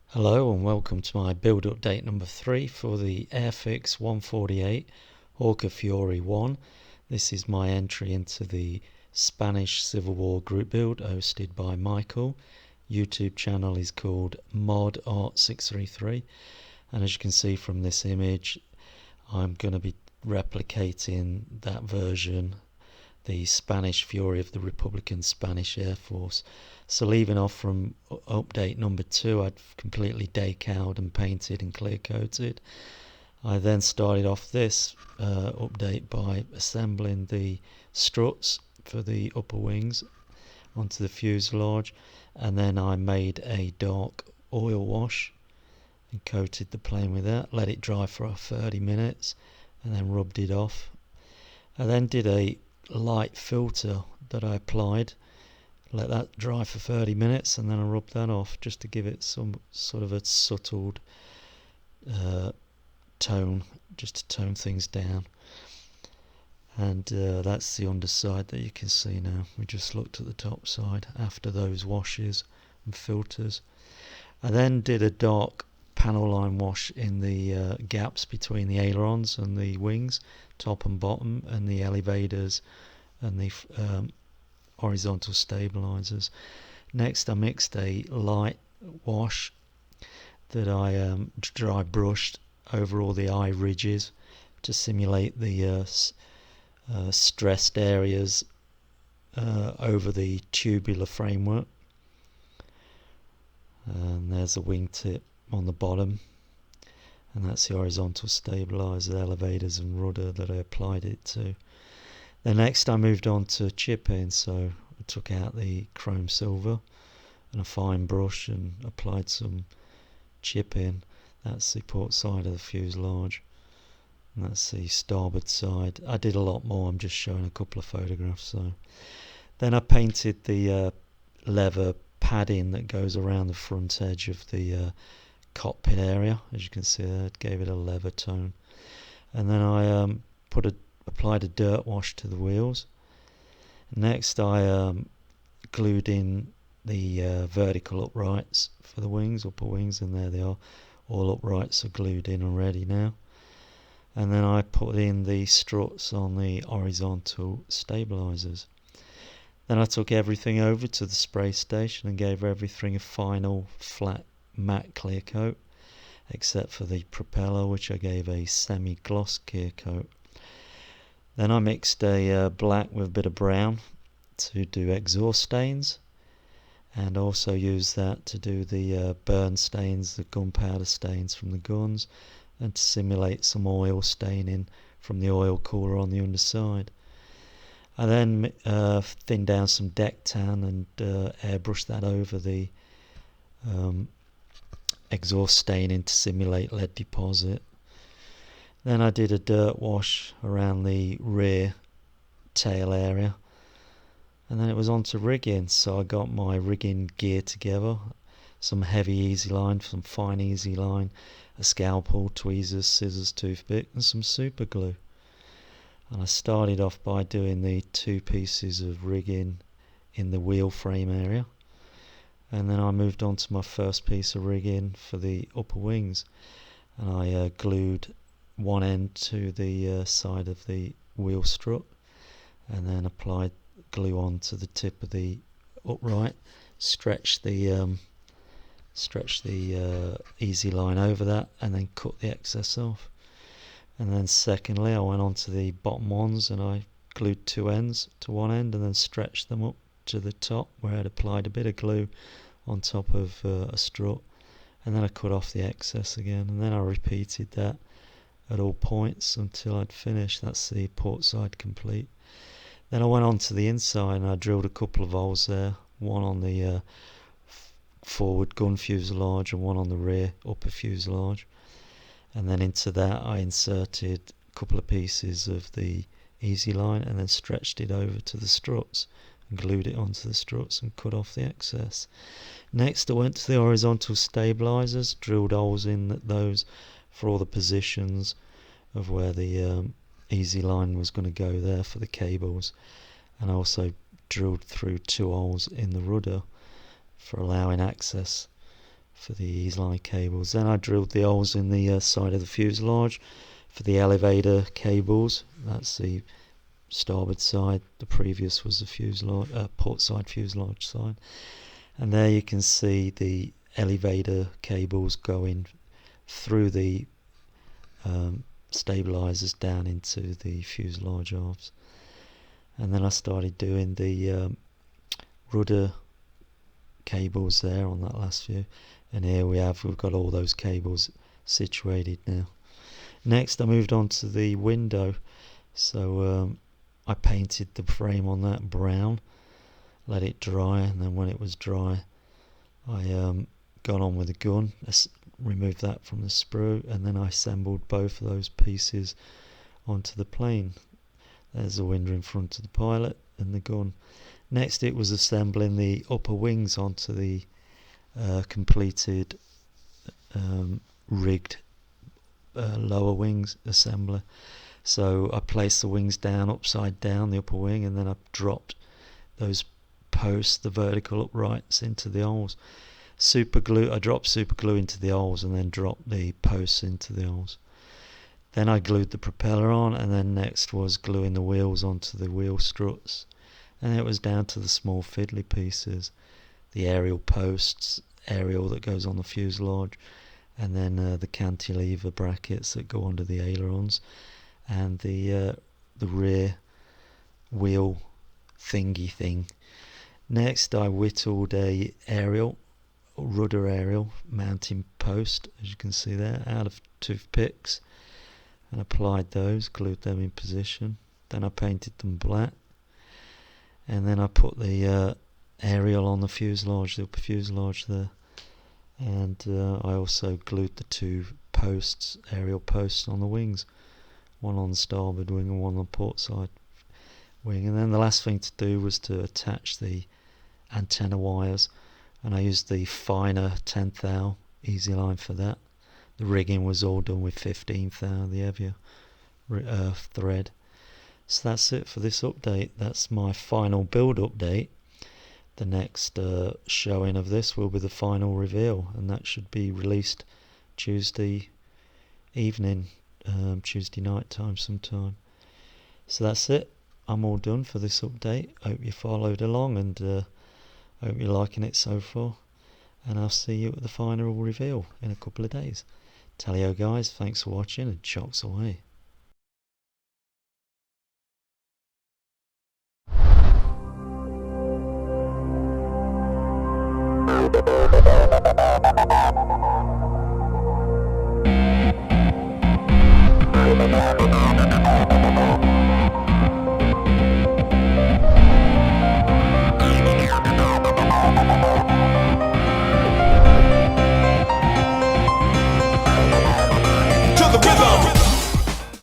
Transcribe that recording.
Hello and welcome to my build update number 3 for the Airfix 148 Orca Fury 1. This is my entry into the Spanish Civil War group build hosted by Michael. YouTube channel is called ModArt633, and as you can see from this image, I'm going to be replicating that version, the Spanish Fury of the Republican Spanish Air Force. So leaving off from update number 2, I'd completely decaled and painted and clear coated. I then started off this update by assembling the struts for the upper wings onto the fuselage, and then I made a dark oil wash and coated the plane with that, let it dry for 30 minutes and then rubbed it off. I then did a light filter that I applied, let that dry for 30 minutes, and then I rubbed that off just to give it some sort of a subtle tone, just to tone things down. And that's the underside that you can see now. We just looked at the top side after those washes and filters. I then did a dark panel line wash in the gaps between the ailerons and the wings, top and bottom, and the elevators and the horizontal stabilizers. Next I mixed a light wash that I dry brushed over all the eye ridges to simulate the stressed areas over the tubular framework. And there's a wingtip on the bottom, and that's the horizontal stabilizer, elevators and rudder that I applied it to. Then next I moved on to chipping, so I took out the chrome silver and a fine brush and applied some chipping. That's the port side of the fuselage, and that's the starboard side. I did a lot more, I'm just showing a couple of photographs. So then I painted the leather padding that goes around the front edge of the cockpit area. As you can see there, it gave it a leather tone. And then I applied a dirt wash to the wheels. Next I glued in the vertical uprights for the wings, upper wings, and there they are. All uprights are glued in already now. And then I put in the struts on the horizontal stabilizers. Then I took everything over to the spray station and gave everything a final flat matte clear coat, except for the propeller, which I gave a semi-gloss clear coat. Then I mixed a black with a bit of brown to do exhaust stains, and also used that to do the burn stains, the gunpowder stains from the guns, and to simulate some oil staining from the oil cooler on the underside. I then thinned down some deck tan and airbrushed that over the exhaust staining to simulate lead deposit. Then I did a dirt wash around the rear tail area, and then it was on to rigging. So I got my rigging gear together, some heavy easy line, some fine easy line, a scalpel, tweezers, scissors, toothpick, and some super glue. And I started off by doing the 2 pieces of rigging in the wheel frame area, and then I moved on to my first piece of rigging for the upper wings, and I glued one end to the side of the wheel strut, and then applied glue on to the tip of the upright, stretched the easy line over that, and then cut the excess off. And then secondly I went on to the bottom ones and I glued 2 ends to one end and then stretched them up to the top where I'd applied a bit of glue on top of a strut, and then I cut off the excess again, and then I repeated that at all points until I'd finished. That's the port side complete. Then I went on to the inside and I drilled a couple of holes there, one on the forward gun fuselage and one on the rear upper fuselage, and then into that I inserted a couple of pieces of the easy line and then stretched it over to the struts and glued it onto the struts and cut off the excess. Next I went to the horizontal stabilizers, drilled holes in those for all the positions of where the easy line was going to go there for the cables, and I also drilled through 2 holes in the rudder for allowing access for the ease-line cables. Then I drilled the holes in the side of the fuselage for the elevator cables. That's the starboard side. The previous was the fuselage, port side fuselage side. And there you can see the elevator cables going through the stabilizers down into the fuselage halves. And then I started doing the rudder cables there on that last view, and here we've got all those cables situated now. Next I moved on to the window, so I painted the frame on that brown, let it dry, and then when it was dry I got on with the gun, removed that from the sprue, and then I assembled both of those pieces onto the plane. There's the window in front of the pilot and the gun. Next it was assembling the upper wings onto the completed rigged lower wings assembly. So I placed the wings down upside down, the upper wing, and then I dropped those posts, the vertical uprights, into the holes. I dropped super glue into the holes and then dropped the posts into the holes. Then I glued the propeller on, and then next was gluing the wheels onto the wheel struts, and it was down to the small fiddly pieces, the aerial posts, aerial that goes on the fuselage, and then the cantilever brackets that go under the ailerons, and the rear wheel thingy thing. Next I whittled a rudder aerial mounting post, as you can see there, out of toothpicks, and applied those, glued them in position. Then I painted them black, and then I put the aerial on the fuselage, the upper fuselage there, and I also glued the two posts, aerial posts, on the wings, one on the starboard wing and one on the port side wing. And then the last thing to do was to attach the antenna wires, and I used the finer 10 thou easy line for that. The rigging was all done with 15 thou, the heavier thread. So that's it for this update. That's my final build update. The next showing of this will be the final reveal, and that should be released Tuesday evening, Tuesday night time sometime. So that's it. I'm all done for this update. Hope you followed along, and hope you're liking it so far. And I'll see you at the final reveal in a couple of days. Tally-ho guys, thanks for watching, and chocks away.